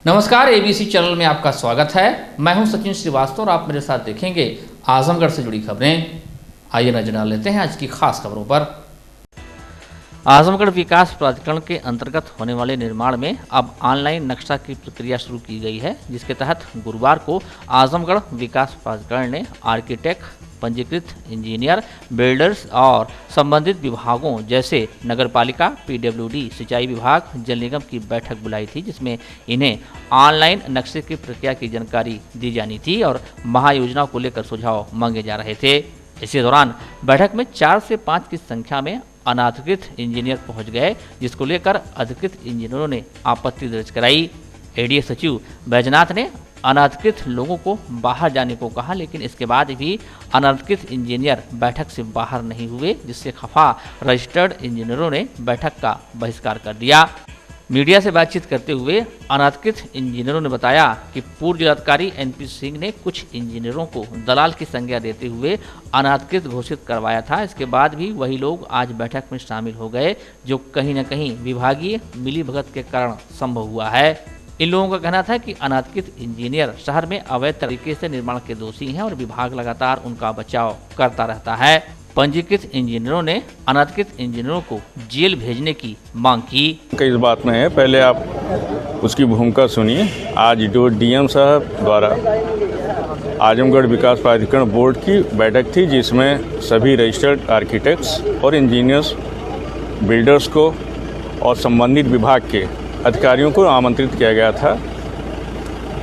नमस्कार, ABC channel में आपका स्वागत है। मैं हूं सचिन श्रीवास्तव और आप मेरे साथ देखेंगे आजमगढ़ से जुड़ी खबरें। आइए नजर डाल लेते हैं आज की खास खबरों पर। आजमगढ़ विकास प्राधिकरण के अंतर्गत होने वाले निर्माण में अब ऑनलाइन नक्शा की प्रक्रिया शुरू की गई है, जिसके तहत गुरुवार को आजमगढ़ विकास प्राधिकरण ने आर्किटेक्ट, पंजीकृत इंजीनियर, बिल्डर्स और संबंधित विभागों जैसे नगरपालिका, पीडब्ल्यूडी, सिंचाई विभाग, जल निगम की बैठक बुलाई थी, जिसमें इन्हें ऑनलाइन नक्शे की प्रक्रिया की जानकारी दी जानी थी और महायोजना को लेकर सुझाव मांगे जा रहे थे। इसी दौरान बैठक में 4 से 5 की संख्या में अनाधिकृत इंजीनियर पहुंच गए, जिसको लेकर अधिकृत इंजीनियरों ने आपत्ति दर्ज कराई। एडीए सचिव बैजनाथ ने अनाधिकृत लोगों को बाहर जाने को कहा, लेकिन इसके बाद भी अनाधिकृत इंजीनियर बैठक से बाहर नहीं हुए, जिससे खफा रजिस्टर्ड इंजीनियरों ने बैठक का बहिष्कार कर दिया। मीडिया से बातचीत करते हुए अनाधिकृत इंजीनियरों ने बताया कि पूर्व जिलाधिकारी एनपी सिंह ने कुछ इंजीनियरों को दलाल की संज्ञा देते हुए अनाधिकृत घोषित करवाया था। इसके बाद भी वही लोग आज बैठक में शामिल हो गए, जो कहीं न कहीं विभागीय मिलीभगत के कारण संभव हुआ है। इन लोगों का कहना था कि अनाधिकृत इंजीनियर शहर में अवैध तरीके से निर्माण के दोषी हैं और विभाग लगातार उनका बचाव करता रहता है। पंजीकृत इंजीनियरों ने अनाधिकृत इंजीनियरों को जेल भेजने की मांग की। इस बात में है, पहले आप उसकी भूमिका सुनिए। आज जो डीएम साहब द्वारा आजमगढ़ विकास प्राधिकरण बोर्ड की बैठक थी, जिसमें सभी रजिस्टर्ड आर्किटेक्ट्स और इंजीनियर्स, बिल्डर्स को और संबंधित विभाग के अधिकारियों को आमंत्रित किया गया था।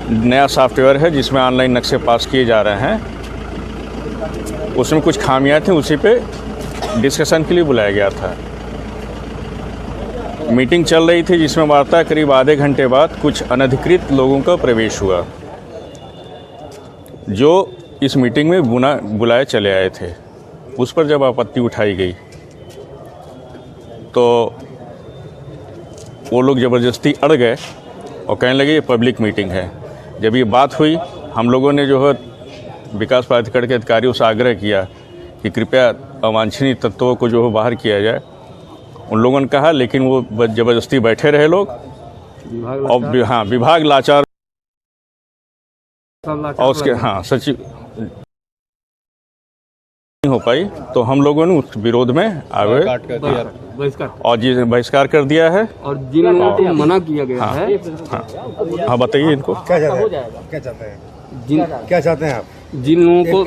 नया सॉफ्टवेयर है जिसमें ऑनलाइन नक्शे पास किए जा रहे हैं, उसमें कुछ खामियां थी, उसी पे डिस्कशन के लिए बुलाया गया था। मीटिंग चल रही थी जिसमें वार्ता करीब आधे घंटे बाद कुछ अनधिकृत लोगों का प्रवेश हुआ, जो इस मीटिंग में बुलाए चले आए थे। उस पर जब आपत्ति उठाई गई तो वो लोग ज़बरदस्ती अड़ गए और कहने लगे ये पब्लिक मीटिंग है। जब ये बात हुई, हम लोगों ने जो है विकास प्राधिकरण के अधिकारियों से आग्रह किया कि कृपया अवांछनीय तत्वों को जो है बाहर किया जाए। उन लोगों ने कहा, लेकिन वो ज़बरदस्ती बैठे रहे लोग और विभाग लाचार और उसके सचिव नहीं हो पाई, तो हम लोगों ने उस विरोध में आगे और जी बहिष्कार कर दिया है। और जिन लोगों को मना किया गया है, हाँ बताइए इनको क्या चाहते हैं क्या चाहते हैं आप? जिन लोगों को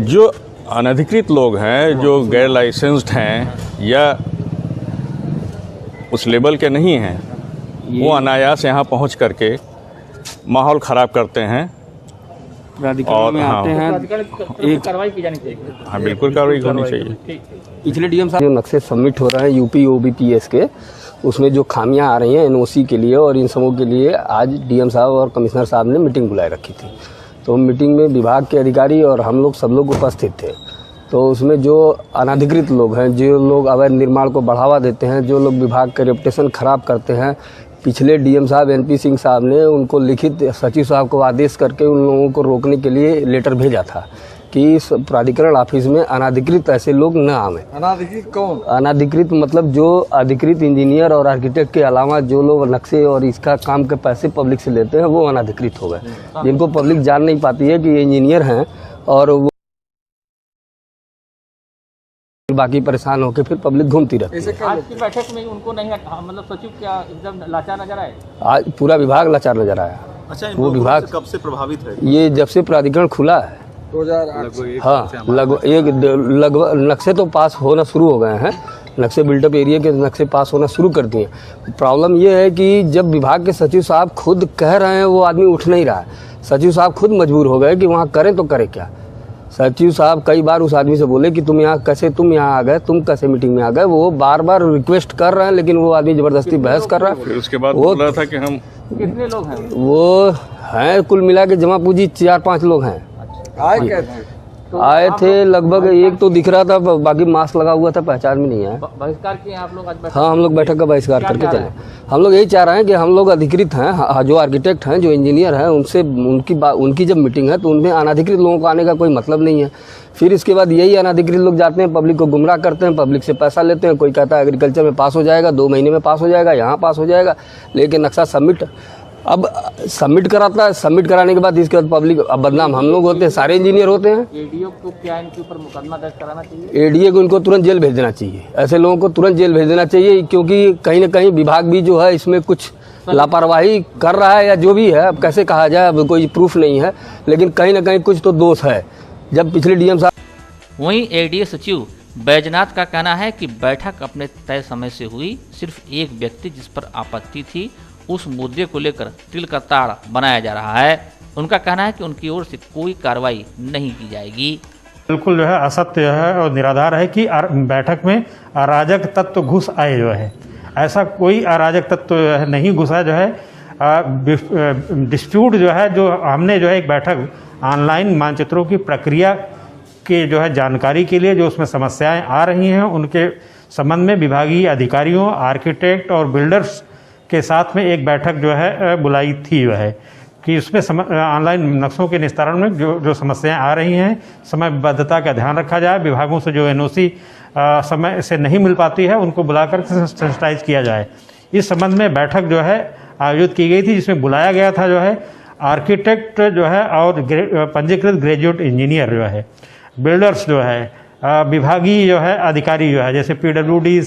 जो अनधिकृत लोग हैं, जो गैर लाइसेंस्ड हैं या उस लेवल के नहीं हैं, वो अनायास यहाँ पहुँच करके माहौल ख़राब करते हैं प्राधिकरण में आते हैं। एक कार्रवाई की जानी चाहिए। हाँ, बिल्कुल कार्रवाई होनी चाहिए। पिछले डीएम साहब जो नक्शे सबमिट हो रहे हैं यूपी ओबीपीएस के, उसमें जो खामियां आ रही हैं एनओसी के लिए और इन सबों के लिए आज डीएम साहब और कमिश्नर साहब ने मीटिंग बुलाए रखी थी। तो मीटिंग में विभाग के अधिकारी और हम लोग सब लोग उपस्थित थे। तो उसमें जो अनाधिकृत लोग हैं, जो लोग अवैध निर्माण को बढ़ावा देते हैं, जो लोग विभाग का रेपुटेशन खराब करते हैं, पिछले डीएम साहब एनपी सिंह साहब ने उनको लिखित सचिव साहब को आदेश करके उन लोगों को रोकने के लिए लेटर भेजा था कि इस प्राधिकरण ऑफिस में अनाधिकृत ऐसे लोग न आवें। अनाधिकृत कौन? अनाधिकृत मतलब जो अधिकृत इंजीनियर और आर्किटेक्ट के अलावा जो लोग नक्शे और इसका काम के पैसे पब्लिक से लेते हैं, वो अनाधिकृत हो गए, जिनको पब्लिक जान नहीं पाती है कि ये इंजीनियर हैं और वो बाकी परेशान होकर फिर पब्लिक घूमती रहती है। आज की बैठक में उनको नहीं, मतलब सचिव क्या एकदम लाचार नजर आए? आज पूरा विभाग लाचार नजर आया। अच्छा, वो विभाग कब से प्रभावित है? ये जब से प्राधिकरण खुला है 2008। हाँ, लगभग नक्शे तो पास होना शुरू हो गए हैं। नक्शे बिल्डअप एरिया के नक्शे पास होना शुरू कर दिए। प्रॉब्लम ये है कि जब विभाग के सचिव साहब खुद कह रहे हैं, वो आदमी उठ नहीं रहा है। सचिव साहब खुद मजबूर हो गए कि वहाँ करें तो करें क्या। सचिव साहब कई बार उस आदमी से बोले कि तुम यहाँ आ गए, तुम कैसे मीटिंग में आ गए। वो बार बार रिक्वेस्ट कर रहे हैं, लेकिन वो आदमी जबरदस्ती बहस कर रहा है। फिर उसके बाद बोल रहा था कि हम कितने लोग हैं? वो हैं कुल मिला के जमा पूंजी 4-5 लोग हैं। आए क्या थे? आए थे लगभग, एक तो दिख रहा था, बाकी मास्क लगा हुआ था, पहचान में नहीं आया। बहिष्कार किए आप लोग आज बैठक? हाँ, हम लोग बैठक का बहिष्कार करके चले। हम लोग यही चाह रहे हैं कि हम लोग अधिकृत हैं, जो आर्किटेक्ट हैं, जो इंजीनियर हैं, उनसे उनकी जब मीटिंग है तो उनमें अनाधिकृत लोगों को आने का कोई मतलब नहीं है। फिर इसके बाद यही अनाधिकृत लोग जाते हैं, पब्लिक को गुमराह करते हैं, पब्लिक से पैसा लेते हैं। कोई कहता है एग्रीकल्चर में पास हो जाएगा, 2 महीने में पास हो जाएगा, यहाँ पास हो जाएगा, लेकिन नक्शा सबमिट अब सबमिट कराता है। सबमिट कराने के बाद इसके बाद पब्लिक, अब बदनाम हम लोग होते हैं, सारे इंजीनियर होते हैं। एडीओ को क्या इनके ऊपर मुकदमा दर्ज कराना चाहिए? एडीए को इनको तुरंत जेल भेज देना चाहिए, ऐसे लोगों को तुरंत जेल भेज देना चाहिए, क्योंकि कहीं ना कहीं विभाग भी जो है इसमें कुछ लापरवाही कर रहा है, या जो भी है, अब कैसे कहा जाए, अब कोई प्रूफ नहीं है, लेकिन कहीं ना कहीं कुछ तो दोष है। जब पिछले डीएम साहब वहीं एडीए सचिव बैजनाथ का कहना है कि बैठक अपने तय समय से हुई, सिर्फ एक व्यक्ति जिस पर आपत्ति थी उस मुद्दे को लेकर तिल का ताड़ बनाया जा रहा है। उनका कहना है कि उनकी ओर से कोई कार्रवाई नहीं की जाएगी। बिल्कुल जो है असत्य है और निराधार है कि बैठक में अराजक तत्व घुस आए जो है, ऐसा कोई अराजक तत्व नहीं घुसा जो है। डिस्प्यूट जो है, जो हमने जो है एक बैठक ऑनलाइन मानचित्रों की प्रक्रिया के जो है जानकारी के लिए, जो उसमें समस्याएं आ रही हैं उनके संबंध में विभागीय अधिकारियों, आर्किटेक्ट और बिल्डर्स के साथ में एक बैठक जो है बुलाई थी जो है, कि उसमें ऑनलाइन नक्शों के निस्तारण में जो समस्याएं आ रही हैं, समयबद्धता का ध्यान रखा जाए, विभागों से जो एनओसी समय से नहीं मिल पाती है उनको बुलाकर सेंसिटाइज किया जाए। इस संबंध में बैठक जो है आयोजित की गई थी, जिसमें बुलाया गया था जो है आर्किटेक्ट जो है और पंजीकृत ग्रेजुएट इंजीनियर जो है, बिल्डर्स जो है, विभागीय जो है अधिकारी जो है, जैसे पीडब्ल्यूडी,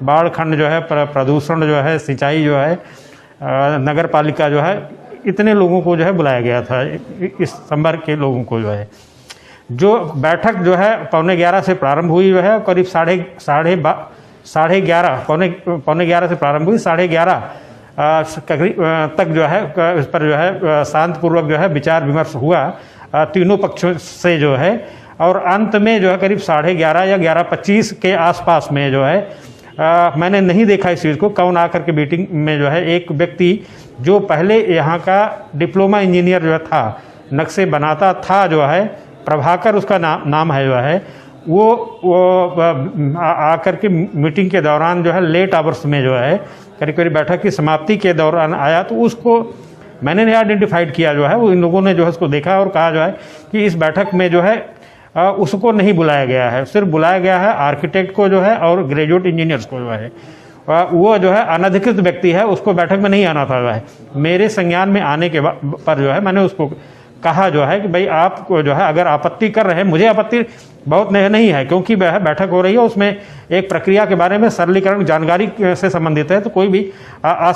बाढ़ खंड जो है, प्रदूषण जो है, सिंचाई जो है, नगर पालिका जो है, इतने लोगों को जो है बुलाया गया था, इस संवर्ग के लोगों को जो है। जो बैठक जो है 11:15 से प्रारंभ हुई जो है, करीब 11:30 पौने 11 से प्रारंभ हुई, 11:30 तक जो है इस पर जो है शांतिपूर्वक जो है विचार विमर्श हुआ तीनों पक्षों से जो है, और अंत में जो है करीब 11:30 या 11:25 के आसपास में जो है मैंने नहीं देखा इस चीज़ को, कौन आकर के मीटिंग में जो है एक व्यक्ति जो पहले यहाँ का डिप्लोमा इंजीनियर जो था, नक्शे बनाता था जो है, प्रभाकर उसका नाम है जो है, वो आकर के मीटिंग के दौरान जो है लेट आवर्स में जो है करीब करीब बैठक की समाप्ति के दौरान आया, तो उसको मैंने नहीं आइडेंटिफाइड किया जो है, वो इन लोगों ने जो है उसको देखा और कहा जो है कि इस बैठक में जो है उसको नहीं बुलाया गया है, सिर्फ बुलाया गया है आर्किटेक्ट को जो है और ग्रेजुएट इंजीनियर्स को जो है, वो जो है अनधिकृत व्यक्ति है, उसको बैठक में नहीं आना था जो है। मेरे संज्ञान में आने के पर जो है मैंने उसको कहा जो है कि भाई आपको जो है अगर आपत्ति कर रहे हैं, मुझे आपत्ति बहुत नहीं है, क्योंकि वह बैठक हो रही है, उसमें एक प्रक्रिया के बारे में सरलीकरण जानकारी से संबंधित है, तो कोई भी आ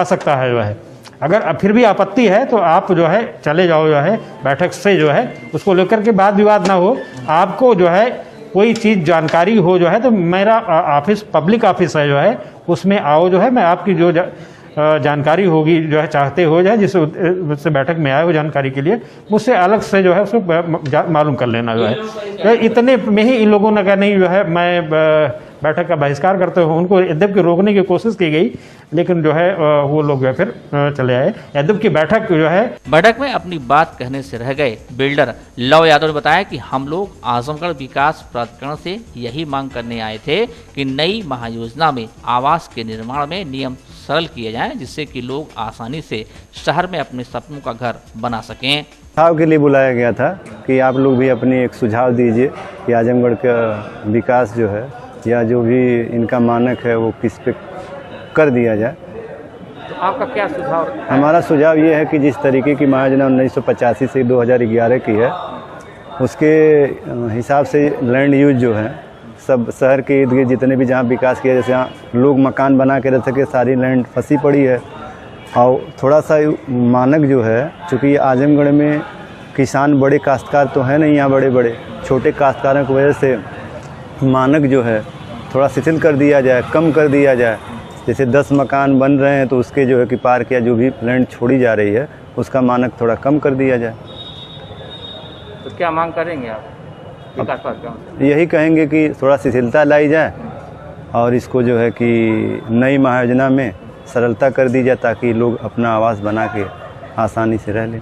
सकता है जो है। अगर फिर भी आपत्ति है तो आप जो है चले जाओ जो है बैठक से जो है, उसको लेकर के वाद विवाद ना हो। आपको जो है कोई चीज़ जानकारी हो जो है तो मेरा ऑफिस पब्लिक ऑफिस है जो है, उसमें आओ जो है, मैं आपकी जो जानकारी होगी जो है चाहते हो जाए, जिससे बैठक में आए वो जानकारी के लिए मुझसे अलग से जो है उसको मालूम कर लेना जो है। तो इतने में ही इन लोगों ने कहा नहीं जो है मैं बैठक का बहिष्कार करते हुए उनको यद्यप की रोकने की कोशिश की गई, लेकिन जो है वो लोग जो है फिर चले आए। यद्यप की बैठक जो है, बैठक में अपनी बात कहने से रह गए बिल्डर लव यादव ने बताया कि हम लोग आजमगढ़ विकास प्राधिकरण से यही मांग करने आए थे कि नई महायोजना में आवास के निर्माण में नियम सरल किए जाएं, जिससे कि लोग आसानी से शहर में अपने सपनों का घर बना सकें। सुझाव के लिए बुलाया गया था कि आप लोग भी अपनी एक सुझाव दीजिए कि आजमगढ़ का विकास जो है या जो भी इनका मानक है वो किस पे कर दिया जाए। तो आपका क्या सुझाव? हमारा सुझाव ये है कि जिस तरीके की महायोजना 1985 से 2011 की है, उसके हिसाब से लैंड यूज जो है सब शहर के इर्द गिर्द जितने भी जहाँ विकास किया, जैसे यहाँ लोग मकान बना के रह सके, सारी लैंड फंसी पड़ी है। और थोड़ा सा मानक जो है, चूँकि आजमगढ़ में किसान बड़े काश्तकार तो हैं नहीं, यहाँ बड़े बड़े छोटे काश्तकारों की वजह से मानक जो है थोड़ा शिथिल कर दिया जाए, कम कर दिया जाए। जैसे 10 मकान बन रहे हैं तो उसके जो है कि पार्क या जो भी लैंड छोड़ी जा रही है उसका मानक थोड़ा कम कर दिया जाए। तो क्या मांग करेंगे आप विकास प्राधिकरण? यही कहेंगे कि थोड़ा शिथिलता लाई जाए और इसको जो है कि नई महायोजना में सरलता कर दी जाए, ताकि लोग अपना आवास बना के आसानी से रह लें।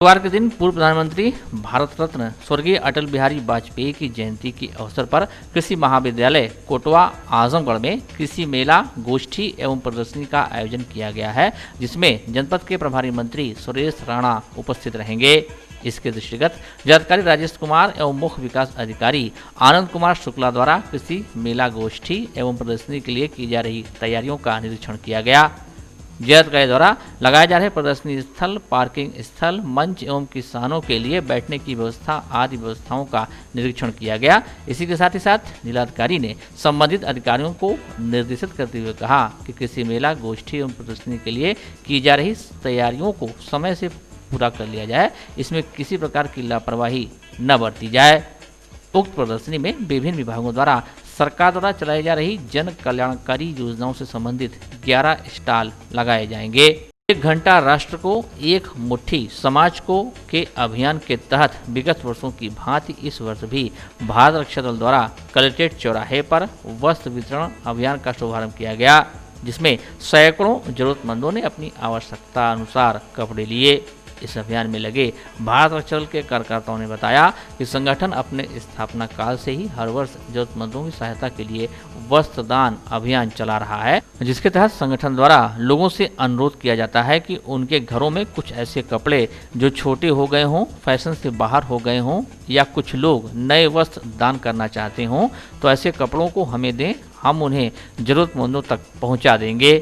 बुधवार के दिन पूर्व प्रधानमंत्री भारत रत्न स्वर्गीय अटल बिहारी वाजपेयी की जयंती के अवसर पर कृषि महाविद्यालय कोटवा आजमगढ़ में कृषि मेला, गोष्ठी एवं प्रदर्शनी का आयोजन किया गया है, जिसमें जनपद के प्रभारी मंत्री सुरेश राणा उपस्थित रहेंगे। इसके दृष्टिगत जिलाधिकारी राजेश कुमार एवं मुख्य विकास अधिकारी आनंद कुमार शुक्ला द्वारा कृषि मेला, गोष्ठी एवं प्रदर्शनी के लिए की जा रही तैयारियों का निरीक्षण किया गया। जिलाधिकारी द्वारा लगाए जा रहे प्रदर्शनी स्थल, पार्किंग स्थल, मंच एवं किसानों के लिए बैठने की व्यवस्था आदि व्यवस्थाओं का निरीक्षण किया गया। इसी के साथ ही साथ जिलाधिकारी ने संबंधित अधिकारियों को निर्देशित करते हुए कहा कि कृषि मेला, गोष्ठी एवं प्रदर्शनी के लिए की जा रही तैयारियों को समय से पूरा कर लिया जाए, इसमें किसी प्रकार की लापरवाही न बरती जाए। उक्त प्रदर्शनी में विभिन्न विभागों द्वारा सरकार द्वारा चलाई जा रही जन कल्याणकारी योजनाओं से संबंधित 11 स्टॉल लगाए जाएंगे। 1 घंटा राष्ट्र को एक मुट्ठी समाज को के अभियान के तहत विगत वर्षों की भांति इस वर्ष भी भारत रक्षा दल द्वारा कलेक्ट्रेट चौराहे पर वस्त्र वितरण अभियान का शुभारंभ किया गया, जिसमें सैकड़ों जरूरतमंदों ने अपनी आवश्यकता अनुसार कपड़े लिए। इस अभियान में लगे भारत रक्षा दल के कार्यकर्ताओं ने बताया कि संगठन अपने स्थापना काल से ही हर वर्ष जरूरतमंदों की सहायता के लिए वस्त्र दान अभियान चला रहा है, जिसके तहत संगठन द्वारा लोगों से अनुरोध किया जाता है कि उनके घरों में कुछ ऐसे कपड़े जो छोटे हो गए हों, फैशन से बाहर हो गए हों, या कुछ लोग नए वस्त्र दान करना चाहते हों, तो ऐसे कपड़ों को हमें दें, हम उन्हें जरूरतमंदों तक पहुँचा देंगे।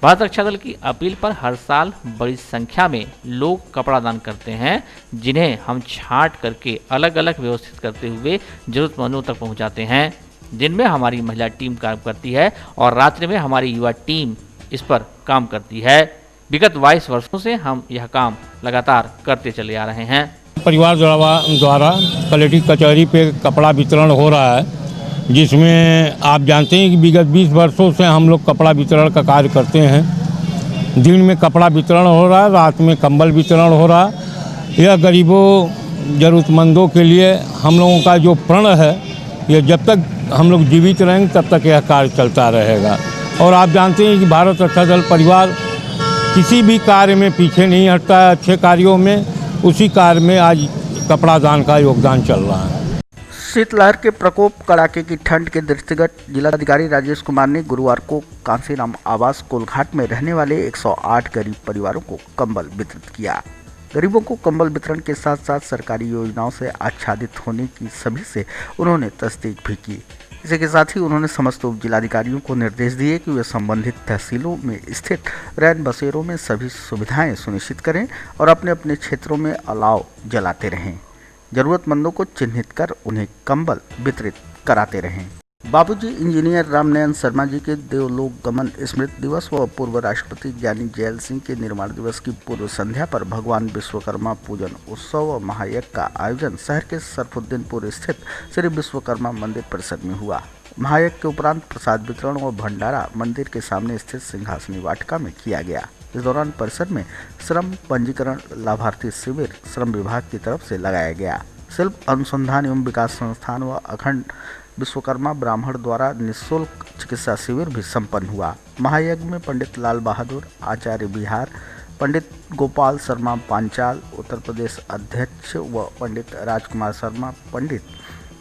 भारत रक्षा दल की अपील पर हर साल बड़ी संख्या में लोग कपड़ा दान करते हैं, जिन्हें हम छांट करके अलग अलग व्यवस्थित करते हुए जरूरतमंदों तक पहुंचाते हैं। दिन में हमारी महिला टीम काम करती है और रात्रि में हमारी युवा टीम इस पर काम करती है। विगत 22 वर्षों से हम यह काम लगातार करते चले आ रहे हैं। परिवार द्वारा कलेक्ट्रेट कचहरी पे कपड़ा वितरण हो रहा है, जिसमें आप जानते हैं कि विगत 20 वर्षों से हम लोग कपड़ा वितरण का कार्य करते हैं। दिन में कपड़ा वितरण हो रहा है, रात में कंबल वितरण हो रहा है। यह गरीबों ज़रूरतमंदों के लिए हम लोगों का जो प्रण है, यह जब तक हम लोग जीवित रहेंगे तब तक यह कार्य चलता रहेगा। और आप जानते हैं कि भारत रक्षा दल परिवार किसी भी कार्य में पीछे नहीं हटता है। अच्छे कार्यों में, उसी कार्य में आज कपड़ा दान का योगदान चल रहा है। शीतलहर के प्रकोप, कड़ाके की ठंड के दृष्टिगत जिलाधिकारी राजेश कुमार ने गुरुवार को कांसीराम आवास कोलघाट में रहने वाले 108 गरीब परिवारों को कंबल वितरित किया। गरीबों को कंबल वितरण के साथ साथ सरकारी योजनाओं से आच्छादित होने की सभी से उन्होंने तस्दीक भी की। इसी के साथ ही उन्होंने समस्त उप जिलाधिकारियों को निर्देश दिए कि वे संबंधित तहसीलों में स्थित रैन बसेरों में सभी सुविधाएं सुनिश्चित करें और अपने अपने क्षेत्रों में अलाव जलाते रहें। जरूरतमंदों को चिन्हित कर उन्हें कंबल वितरित कराते रहें। बाबूजी इंजीनियर रामनयन शर्मा जी के देवलोक गमन स्मृति दिवस व पूर्व राष्ट्रपति ज्ञानी जैल सिंह के निर्माण दिवस की पूर्व संध्या पर भगवान विश्वकर्मा पूजन उत्सव व महायज्ञ का आयोजन शहर के सरफुद्दीनपुर स्थित श्री विश्वकर्मा मंदिर परिसर में हुआ। महायज्ञ के उपरांत प्रसाद वितरण व भंडारा मंदिर के सामने स्थित सिंहासनी वाटिका में किया गया। इस दौरान परिसर में श्रम पंजीकरण लाभार्थी शिविर श्रम विभाग की तरफ से लगाया गया। शिल्प अनुसंधान एवं विकास संस्थान व अखंड विश्वकर्मा ब्राह्मण द्वारा निःशुल्क चिकित्सा शिविर भी संपन्न हुआ। महायज्ञ में पंडित लाल बहादुर आचार्य बिहार, पंडित गोपाल शर्मा पांचाल उत्तर प्रदेश अध्यक्ष व पंडित राजकुमार शर्मा, पंडित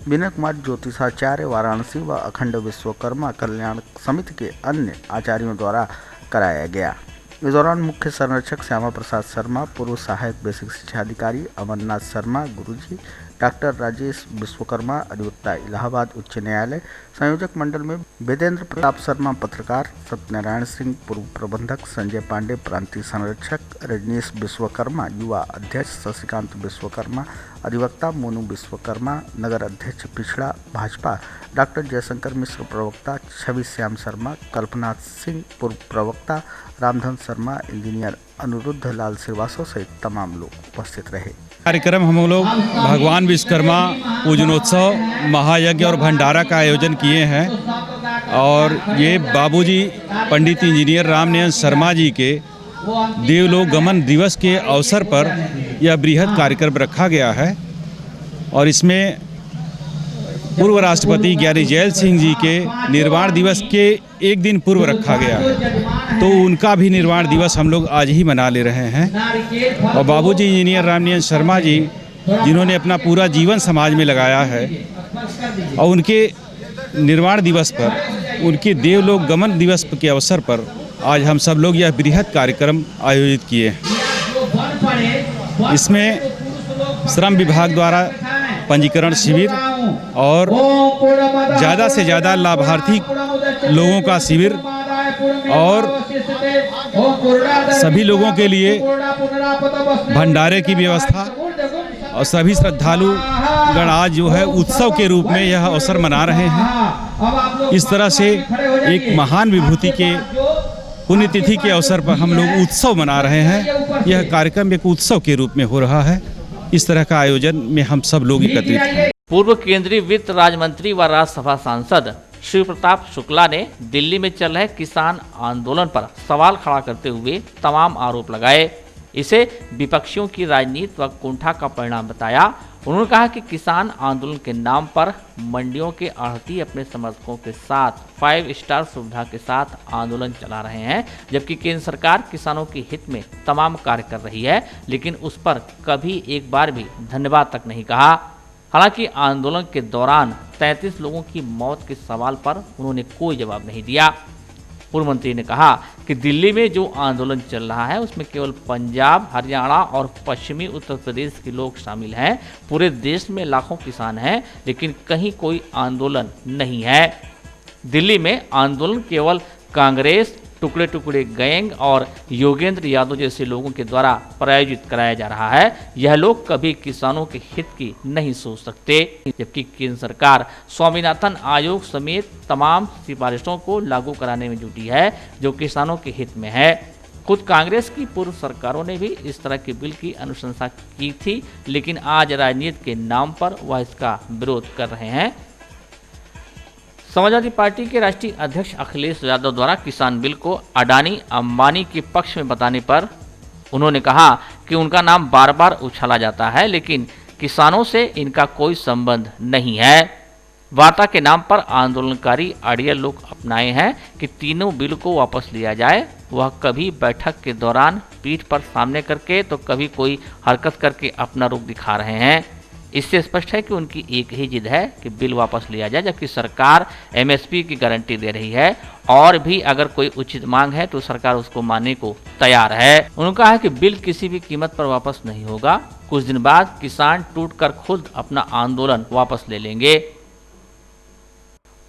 विनय कुमार ज्योतिषाचार्य वाराणसी व अखंड विश्वकर्मा कल्याण समिति के अन्य आचार्यों द्वारा कराया गया। इस दौरान मुख्य संरक्षक श्यामा प्रसाद शर्मा, पूर्व सहायक बेसिक शिक्षा अधिकारी अमरनाथ शर्मा गुरुजी, डॉक्टर राजेश विश्वकर्मा अधिवक्ता इलाहाबाद उच्च न्यायालय, संयोजक मंडल में वेदेंद्र प्रताप शर्मा पत्रकार, सत्यनारायण सिंह पूर्व प्रबंधक, संजय पांडे प्रांतीय संरक्षक, रजनीश विश्वकर्मा युवा अध्यक्ष, शशिकांत विश्वकर्मा अधिवक्ता, मोनू विश्वकर्मा नगर अध्यक्ष पिछड़ा भाजपा, डॉक्टर जयशंकर मिश्र प्रवक्ता, छवि श्याम शर्मा, कल्पनाथ सिंह पूर्व प्रवक्ता, रामधन शर्मा इंजीनियर, अनुरुद्ध लाल श्रीवास्तव सहित तमाम लोग उपस्थित रहे। कार्यक्रम हम लोग भगवान विश्वकर्मा पूजनोत्सव, महायज्ञ और भंडारा का आयोजन किए हैं और ये बाबूजी पंडित इंजीनियर रामनयन शर्मा जी के देवलोक गमन दिवस के अवसर पर यह बृहद कार्यक्रम रखा गया है और इसमें पूर्व राष्ट्रपति ज्ञानी जैल सिंह जी के निर्वाण दिवस के एक दिन पूर्व रखा गया है, तो उनका भी निर्वाण दिवस हम लोग आज ही मना ले रहे हैं। और बाबूजी इंजीनियर रामनियन शर्मा जी, जिन्होंने अपना पूरा जीवन समाज में लगाया है, और उनके निर्वाण दिवस पर, उनके देवलोक गमन दिवस के अवसर पर आज हम सब लोग यह बृहद कार्यक्रम आयोजित किए हैं। इसमें श्रम विभाग द्वारा पंजीकरण शिविर और ज़्यादा से ज़्यादा लाभार्थी लोगों का शिविर और सभी लोगों के लिए भंडारे की व्यवस्था, और सभी श्रद्धालु गण आज जो है उत्सव के रूप में यह अवसर मना रहे हैं। इस तरह से एक महान विभूति के पुण्यतिथि के अवसर पर हम लोग उत्सव मना रहे हैं। यह कार्यक्रम एक उत्सव के रूप में हो रहा है। इस तरह का आयोजन में हम सब लोग एकत्रित हैं। पूर्व केंद्रीय वित्त राज्य मंत्री व राज्यसभा सांसद शिव प्रताप शुक्ला ने दिल्ली में चल रहे किसान आंदोलन पर सवाल खड़ा करते हुए तमाम आरोप लगाए। इसे विपक्षियों की राजनीति व कुंठा का परिणाम बताया। उन्होंने कहा कि किसान आंदोलन के नाम पर मंडियों के आढ़ती अपने समर्थकों के साथ 5 स्टार सुविधा के साथ आंदोलन चला रहे हैं, जबकि केंद्र सरकार किसानों के हित में तमाम कार्य कर रही है, लेकिन उस पर कभी एक बार भी धन्यवाद तक नहीं कहा। हालांकि आंदोलन के दौरान 33 लोगों की मौत के सवाल पर उन्होंने कोई जवाब नहीं दिया। पूर्व मंत्री ने कहा कि दिल्ली में जो आंदोलन चल रहा है उसमें केवल पंजाब, हरियाणा और पश्चिमी उत्तर प्रदेश के लोग शामिल हैं। पूरे देश में लाखों किसान हैं, लेकिन कहीं कोई आंदोलन नहीं है। दिल्ली में आंदोलन केवल कांग्रेस, टुकड़े टुकड़े गैंग और योगेंद्र यादव जैसे लोगों के द्वारा प्रायोजित कराया जा रहा है। यह लोग कभी किसानों के हित की नहीं सोच सकते, जबकि केंद्र सरकार स्वामीनाथन आयोग समेत तमाम सिफारिशों को लागू कराने में जुटी है जो किसानों के हित में है। खुद कांग्रेस की पूर्व सरकारों ने भी इस तरह के बिल की अनुशंसा की थी, लेकिन आज राजनीति के नाम पर वह इसका विरोध कर रहे हैं। समाजवादी पार्टी के राष्ट्रीय अध्यक्ष अखिलेश यादव द्वारा किसान बिल को अडानी अंबानी के पक्ष में बताने पर उन्होंने कहा कि उनका नाम बार बार उछाला जाता है, लेकिन किसानों से इनका कोई संबंध नहीं है। वार्ता के नाम पर आंदोलनकारी अड़ियल लोग अपनाए हैं कि तीनों बिल को वापस लिया जाए। वह कभी बैठक के दौरान पीठ पर सामने करके तो कभी कोई हरकत करके अपना रुख दिखा रहे हैं। इससे स्पष्ट है कि उनकी एक ही जिद है कि बिल वापस लिया जाए, जबकि सरकार एमएसपी की गारंटी दे रही है और भी अगर कोई उचित मांग है तो सरकार उसको मानने को तैयार है। उन्होंने कहा है कि बिल किसी भी कीमत पर वापस नहीं होगा। कुछ दिन बाद किसान टूटकर खुद अपना आंदोलन वापस ले लेंगे।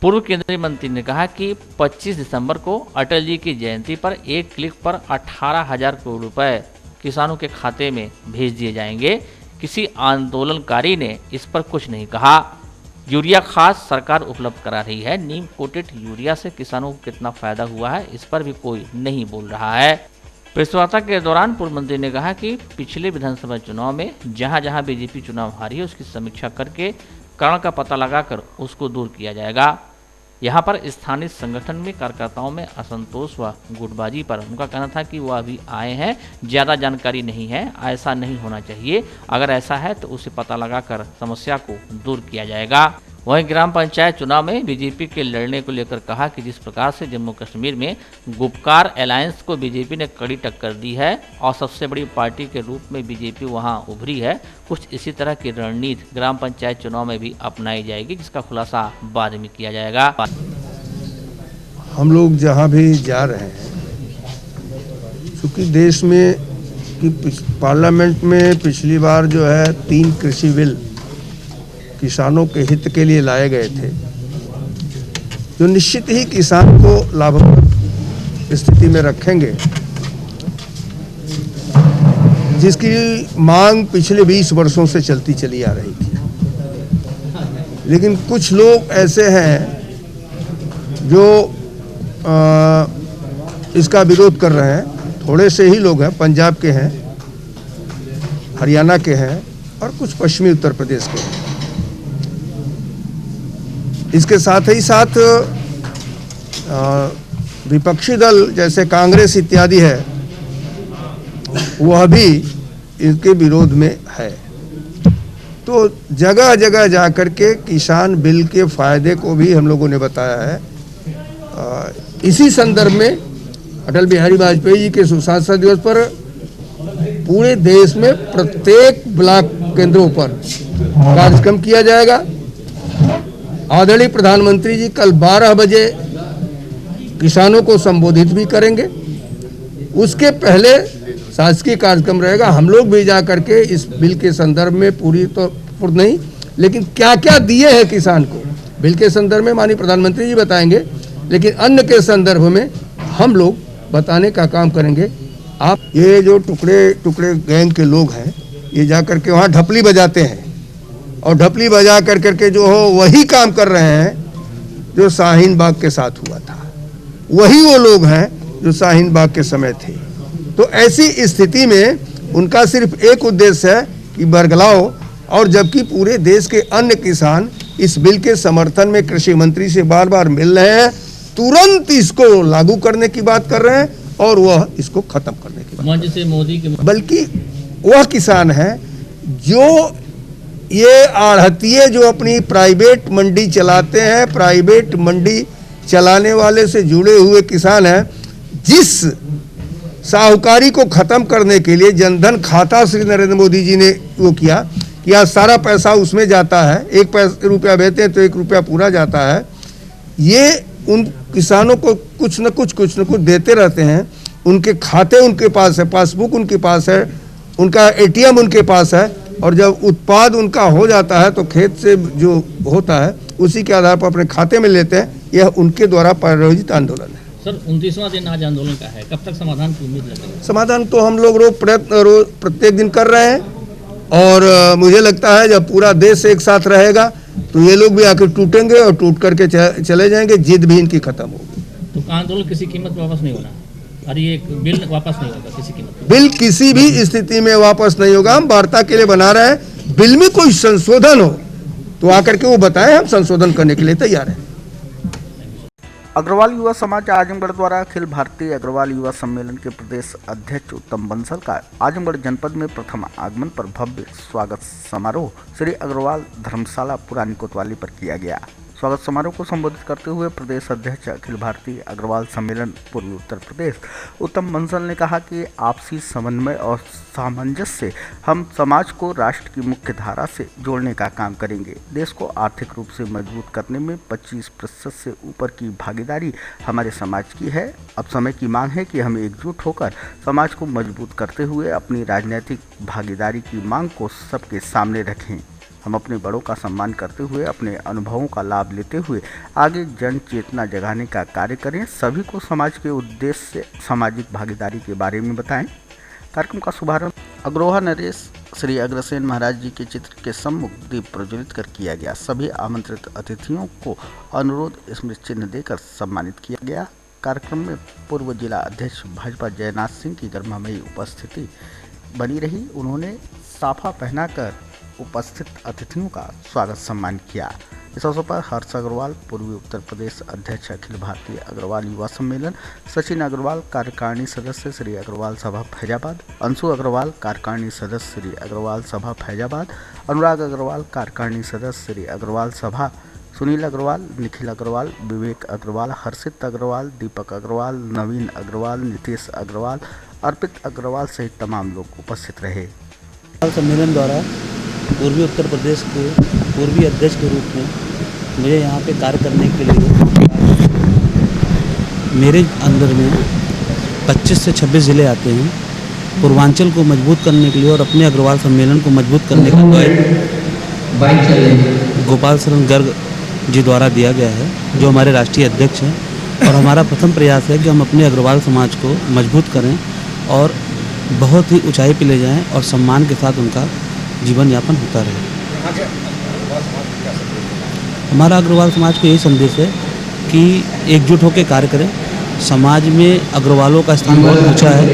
पूर्व केंद्रीय मंत्री ने कहा कि 25 दिसंबर को अटल जी की जयंती पर एक क्लिक पर 18,000 करोड़ रुपए किसानों के खाते में भेज दिए जाएंगे। किसी आंदोलनकारी ने इस पर कुछ नहीं कहा। यूरिया खाद सरकार उपलब्ध करा रही है। नीम कोटेड यूरिया से किसानों को कितना फायदा हुआ है इस पर भी कोई नहीं बोल रहा है। प्रेस वार्ता के दौरान पूर्व मंत्री ने कहा कि पिछले विधानसभा चुनाव में जहां जहां बीजेपी चुनाव हारी है उसकी समीक्षा करके कारण का पता लगाकर उसको दूर किया जाएगा। यहाँ पर स्थानीय संगठन में कार्यकर्ताओं में असंतोष व गुटबाजी पर उनका कहना था कि वह अभी आए हैं, ज़्यादा जानकारी नहीं है। ऐसा नहीं होना चाहिए। अगर ऐसा है तो उसे पता लगाकर समस्या को दूर किया जाएगा। वहीं ग्राम पंचायत चुनाव में बीजेपी के लड़ने को लेकर कहा कि जिस प्रकार से जम्मू कश्मीर में गुपकार अलायंस को बीजेपी ने कड़ी टक्कर दी है और सबसे बड़ी पार्टी के रूप में बीजेपी वहां उभरी है, कुछ इसी तरह की रणनीति ग्राम पंचायत चुनाव में भी अपनाई जाएगी, जिसका खुलासा बाद में किया जाएगा। हम लोग जहां भी जा रहे हैं, चूँकि देश में कि पार्लियामेंट में पिछली बार जो है 3 कृषि बिल किसानों के हित के लिए लाए गए थे, जो निश्चित ही किसान को लाभप्रद स्थिति में रखेंगे, जिसकी मांग पिछले 20 वर्षों से चलती चली आ रही थी। लेकिन कुछ लोग ऐसे हैं जो इसका विरोध कर रहे हैं। थोड़े से ही लोग हैं, पंजाब के हैं, हरियाणा के हैं और कुछ पश्चिमी उत्तर प्रदेश के हैं। इसके साथ ही साथ विपक्षी दल जैसे कांग्रेस इत्यादि है, वह भी इनके विरोध में है। तो जगह जगह जा कर के किसान बिल के फ़ायदे को भी हम लोगों ने बताया है। इसी संदर्भ में अटल बिहारी वाजपेयी जी के सुशासन दिवस पर पूरे देश में प्रत्येक ब्लॉक केंद्रों पर कार्यक्रम किया जाएगा। आदरणीय प्रधानमंत्री जी कल 12 बजे किसानों को संबोधित भी करेंगे। उसके पहले शासकीय कार्यक्रम रहेगा। हम लोग भी जा करके इस बिल के संदर्भ में पूरी नहीं, लेकिन क्या क्या दिए हैं किसान को बिल के संदर्भ में माननीय प्रधानमंत्री जी बताएंगे, लेकिन अन्न के संदर्भ में हम लोग बताने का काम करेंगे। आप ये जो टुकड़े टुकड़े गैंग के लोग हैं, ये जा करके वहाँ ढपली बजाते हैं और ढपली बजा करके जो हो वही काम कर रहे हैं जो शाहीन बाग के साथ हुआ था। वही वो लोग हैं जो शाहीन बाग के समय थे। तो ऐसी स्थिति में उनका सिर्फ एक उद्देश्य है कि बरगलाओ, और जबकि पूरे देश के अन्य किसान इस बिल के समर्थन में कृषि मंत्री से बार बार मिल रहे हैं, तुरंत इसको लागू करने की बात कर रहे हैं और वह इसको खत्म करने की बात से मोदी के बल्कि वह किसान है जो ये आढ़तिये जो अपनी प्राइवेट मंडी चलाते हैं, प्राइवेट मंडी चलाने वाले से जुड़े हुए किसान हैं, जिस साहूकारी को खत्म करने के लिए जनधन खाता श्री नरेंद्र मोदी जी ने वो किया कि आज सारा पैसा उसमें जाता है, 1 रुपया भेजते हैं तो 1 रुपया पूरा जाता है। ये उन किसानों को कुछ न कुछ देते रहते हैं। उनके खाते उनके पास है, पासबुक उनके पास है, उनका ATM उनके पास है, और जब उत्पाद उनका हो जाता है तो खेत से जो होता है उसी के आधार पर अपने खाते में लेते हैं। यह उनके द्वारा प्रायोजित आंदोलन है। सर 29वां दिन आज आंदोलन का है, कब तक समाधान की उम्मीद लगेगी? समाधान तो हम लोग रोज प्रत्येक दिन कर रहे हैं, और मुझे लगता है जब पूरा देश एक साथ रहेगा तो ये लोग भी आकर टूटेंगे और टूट करके चले जाएंगे। जिद भी इनकी खत्म होगी। तो आंदोलन किसी कीमत पर वापस नहीं होना, और ये बिल वापस नहीं होगा किसी कीमत पर? बिल किसी भी स्थिति में वापस नहीं होगा। हम वार्ता के लिए बना रहे हैं। बिल में कोई संशोधन हो तो आकर के वो बताएं, हम संशोधन करने के लिए तैयार हैं। अग्रवाल युवा समाज आजमगढ़ द्वारा अखिल भारतीय अग्रवाल युवा सम्मेलन के प्रदेश अध्यक्ष उत्तम बंसल का आजमगढ़ जनपद में प्रथम आगमन पर भव्य स्वागत समारोह श्री अग्रवाल धर्मशाला पुरानी कोतवाली पर किया गया। स्वागत समारोह को संबोधित करते हुए प्रदेश अध्यक्ष अखिल भारतीय अग्रवाल सम्मेलन पूर्वी उत्तर प्रदेश उत्तम बंसल ने कहा कि आपसी समन्वय और सामंजस्य से हम समाज को राष्ट्र की मुख्य धारा से जोड़ने का काम करेंगे। देश को आर्थिक रूप से मजबूत करने में 25% से ऊपर की भागीदारी हमारे समाज की है। अब समय की मांग है कि हम एकजुट होकर समाज को मजबूत करते हुए अपनी राजनीतिक भागीदारी की मांग को सबके सामने रखें। हम अपने बड़ों का सम्मान करते हुए अपने अनुभवों का लाभ लेते हुए आगे जन चेतना जगाने का कार्य करें। सभी को समाज के उद्देश्य से सामाजिक भागीदारी के बारे में बताएं। कार्यक्रम का शुभारंभ अग्रोहा नरेश श्री अग्रसेन महाराज जी के चित्र के सम्मुख दीप प्रज्वलित कर किया गया। सभी आमंत्रित अतिथियों को अनुरोध स्मृति चिन्ह देकर सम्मानित किया गया। कार्यक्रम में पूर्व जिला अध्यक्ष भाजपा जयनाथ सिंह की गर्मामयी उपस्थिति बनी रही। उन्होंने साफा पहनाकर उपस्थित अतिथियों का स्वागत सम्मान किया। इस अवसर पर हर्ष अग्रवाल पूर्वी उत्तर प्रदेश अध्यक्ष अखिल भारतीय अग्रवाल युवा सम्मेलन, सचिन अग्रवाल कार्यकारिणी सदस्य श्री अग्रवाल सभा फैजाबाद, अंशु अग्रवाल कार्यकारिणी सदस्य श्री अग्रवाल सभा फैजाबाद, अनुराग अग्रवाल कार्यकारिणी सदस्य श्री अग्रवाल सभा, सुनील अग्रवाल, निखिल अग्रवाल, विवेक अग्रवाल, हर्षित अग्रवाल, दीपक अग्रवाल, नवीन अग्रवाल, नितेश अग्रवाल, अर्पित अग्रवाल सहित तमाम लोग उपस्थित रहे। सम्मेलन द्वारा पूर्वी उत्तर प्रदेश के पूर्वी अध्यक्ष के रूप में मुझे यहाँ पे कार्य करने के लिए मेरे अंदर में 25 से 26 ज़िले आते हैं। पूर्वांचल को मजबूत करने के लिए और अपने अग्रवाल सम्मेलन को मजबूत करने का गोपाल शरण गर्ग जी द्वारा दिया गया है, जो हमारे राष्ट्रीय अध्यक्ष हैं। और हमारा प्रथम प्रयास है कि हम अपने अग्रवाल समाज को मजबूत करें और बहुत ही ऊंचाई पे ले जाएं और सम्मान के साथ उनका जीवन यापन होता रहे। हमारा अग्रवाल समाज को यही संदेश है कि एकजुट होकर कार्य करें। समाज में अग्रवालों का स्थान बहुत ऊंचा है।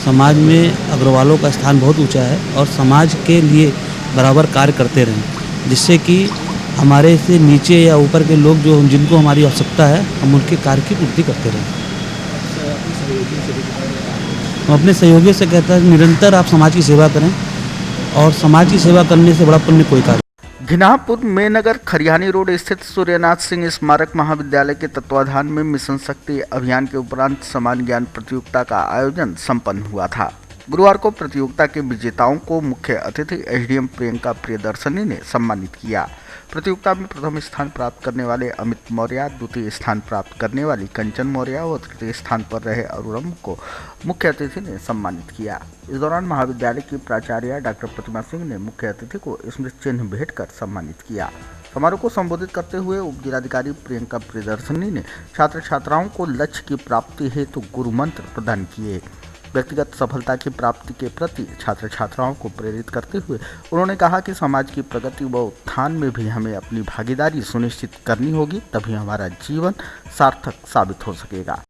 समाज में अग्रवालों का स्थान बहुत ऊंचा है और समाज के लिए बराबर कार्य करते रहें, जिससे कि हमारे से नीचे या ऊपर के लोग जो जिनको हमारी आवश्यकता है, हम उनके कार्य की पूर्ति करते रहें। हम अपने सहयोगियों से कहते हैं निरंतर आप समाज की सेवा करें और समाज की सेवा करने से बड़ा पुण्य कोई कार्य। घिनापुर में नगर खरियानी रोड स्थित सूर्यनाथ सिंह स्मारक महाविद्यालय के तत्वाधान में मिशन शक्ति अभियान के उपरांत समान ज्ञान प्रतियोगिता का आयोजन संपन्न हुआ था। गुरुवार को प्रतियोगिता के विजेताओं को मुख्य अतिथि एसडीएम प्रियंका प्रियदर्शनी ने सम्मानित किया। प्रतियोगिता में प्रथम स्थान प्राप्त करने वाले अमित मौर्य, द्वितीय स्थान प्राप्त करने वाली कंचन मौर्य और तृतीय स्थान पर रहे अरुणम को मुख्य अतिथि ने सम्मानित किया। इस दौरान महाविद्यालय की प्राचार्य डॉक्टर प्रतिमा सिंह ने मुख्य अतिथि को स्मृति चिन्ह भेंट कर सम्मानित किया। समारोह को संबोधित करते हुए उप जिलाधिकारी प्रियंका प्रियदर्शनी ने छात्र छात्राओं को लक्ष्य की प्राप्ति हेतु गुरु मंत्र प्रदान किए। व्यक्तिगत सफलता की प्राप्ति के प्रति छात्र छात्राओं को प्रेरित करते हुए उन्होंने कहा कि समाज की प्रगति व उत्थान में भी हमें अपनी भागीदारी सुनिश्चित करनी होगी, तभी हमारा जीवन सार्थक साबित हो सकेगा।